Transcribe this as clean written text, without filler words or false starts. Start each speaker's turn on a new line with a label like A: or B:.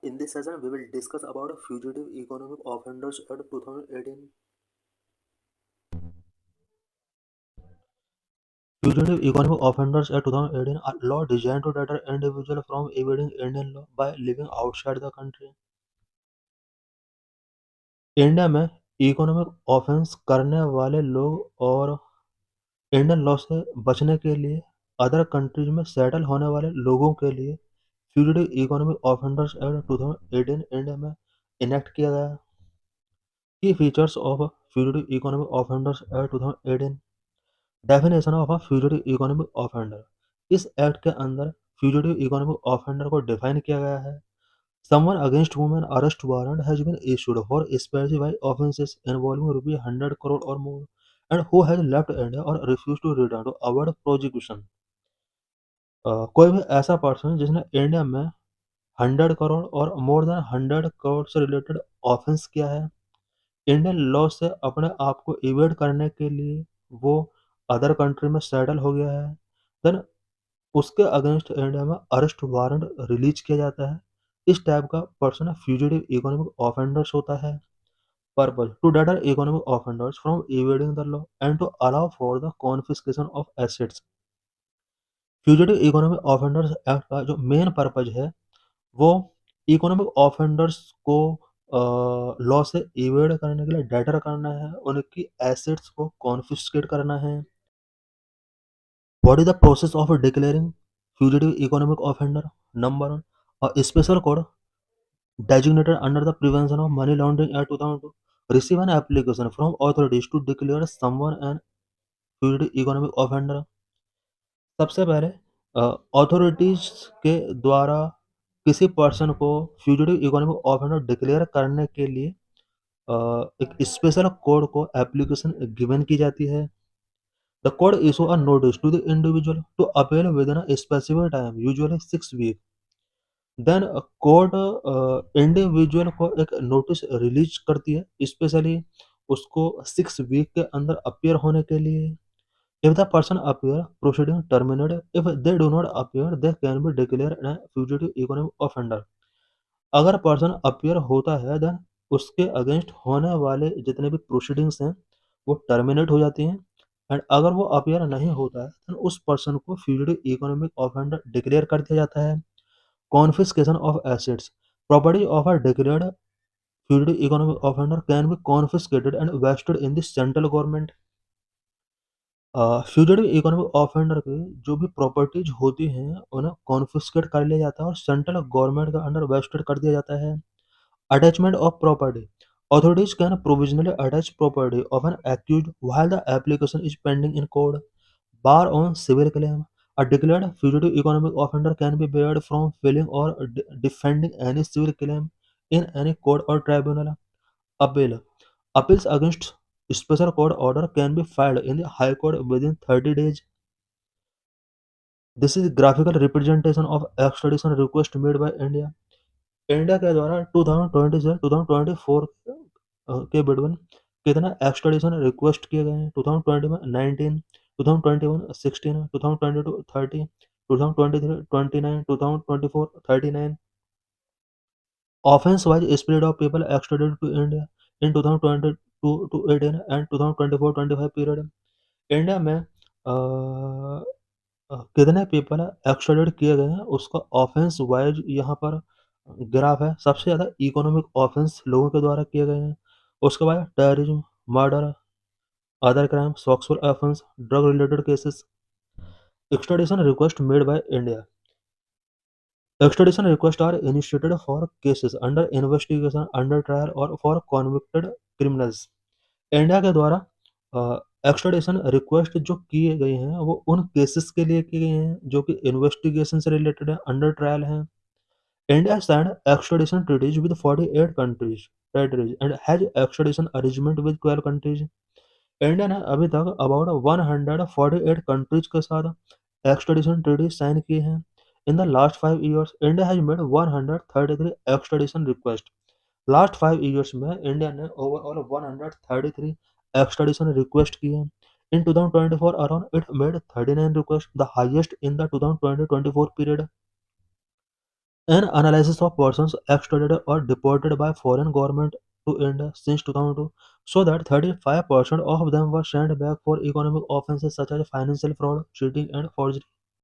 A: In this session, we will discuss about fugitive economic offenders at 2018. Fugitive economic offenders Act 2018 are law designed to deter individuals from evading Indian law by living outside the country. India में economic offence करने वाले लोग और Indian law से बचने के लिए other countries में सेटल होने वाले लोगों के लिए fugitive economic offenders act 2018 India में इनेक्ट किया गया। की features of fugitive economic offenders act 2018। Definition of a fugitive economic offender. इस एक्ट के अंदर फ्यूजिटिव इकोनॉमिक ऑफेंडर को डिफाइन किया गया है। Someone against whom an arrest warrant has been issued for specified offences involving rupees 100 crore or more and who has left India or refused to return to avoid prosecution। कोई भी ऐसा person जिसने India में 100 करोड़ और more than 100 crore से related offence किया है, Indian law से अपने आप को इवेड करने के लिए वो अदर कंट्री में सेटल हो गया है, देन उसके अगेंस्ट इंडिया में अरेस्ट वारंट रिलीज किया जाता है। इस टाइप का पर्सन फ्यूजिटिव इकोनॉमिक ऑफेंडर्स होता है। Purpose to deter economic offenders from evading the law and to allow for the confiscation of assets. Fugitive economic offenders act का जो मेन पर्पज है वो इकोनॉमिक ऑफेंडर्स को लॉ से evade करने के लिए डेटर करना है, उनकी एसेट्स को कॉन्फिस्केट करना है। What is the process of declaring fugitive economic offender? Number one, a special code designated under the Prevention of Money Laundering Act 2002 receive an application from authorities to declare someone an fugitive economic offender। सबसे पहले authorities के द्वारा किसी person को fugitive economic offender declare करने के लिए एक स्पेशल कोड को एप्लीकेशन गिवन की जाती है। The code issue a notice to the individual to appeal within a specific time, usually 6 weeks। Then court individual को एक नोटिस रिलीज करती है, स्पेशली उसको 6 वीक के अंदर अपियर होने के लिए। If the person appear proceeding terminated, if they do not appear they can be declare N fugitive economic offender. अगर पर्सन अपियर होता है देन उसके अगेंस्ट होने वाले जितने भी प्रोसीडिंग्स हैं वो टर्मिनेट हो जाती हैं। एंड अगर वो अपियर नहीं होता है तो उस पर्सन को फ्यूजिटिव इकोनॉमिक ऑफेंडर डिक्लेयर कर दिया जाता है। Confiscation of assets. Property of a declared fugitive economic offender can be confiscated and vested in the central government. Fugitive economic offender की जो भी प्रॉपर्टीज होती हैं उन्हें कॉन्फिस्केट कर लिया जाता है और सेंट्रल गवर्नमेंट का अंडर वेस्टेड कर दिया जाता है। Attachment of property. Authorities can provisionally attach property of an accused while the application is pending in court. Bar on civil claim. A declared fugitive economic offender can be barred from filing or defending any civil claim in any court or tribunal. Appeal. Appeals against special court order can be filed in the High Court within 30 days. This is graphical representation of extradition request made by India। India के द्वारा 2020 से 2024 के between कितना extradition request किए गए हैं। 2020 में 19, 2021 16, 2022 30, 2023 29, 2024 39। Offence wise spread of people extradited to India in 2022 to 18 and 2024-25 period. India में कितने पीपल एक्सट्रेडेड किए गए हैं उसका ऑफेंस वाइज यहाँ पर ग्राफ है। सबसे ज़्यादा इकोनॉमिक ऑफेंस लोगों के द्वारा किए गए हैं, उसके बाद terrorism, murder, other crime, sexual offence, drug related cases. Extradition request made by India. Extradition request are initiated for cases under investigation, under trial और फॉर कॉन्विक्टेड क्रिमिनल्स। इंडिया के द्वारा एक्सट्रेडिशन रिक्वेस्ट जो किए गए हैं वो उन केसेस के लिए किए गए हैं जो कि इन्वेस्टिगेशन से रिलेटेड है, अंडर ट्रायल हैं। India signed extradition treaties with 48 countries, territories and has extradition arrangement with 12 countries। India ने अभी तक अबाउट 148 कंट्रीज के साथ एक्सट्रेडिशन ट्रीटी साइन किए हैं। In the last 5 years India has made 133 extradition request. Last 5 years में India ने overall 133 extradition request किए हैं। इन 2024 around it made 39 request, the highest in the 2020-24 period. An analysis of persons extradited or deported by foreign government to India since 2002 show that 35% of them were sent back for economic offenses such as financial fraud, cheating, and forgery.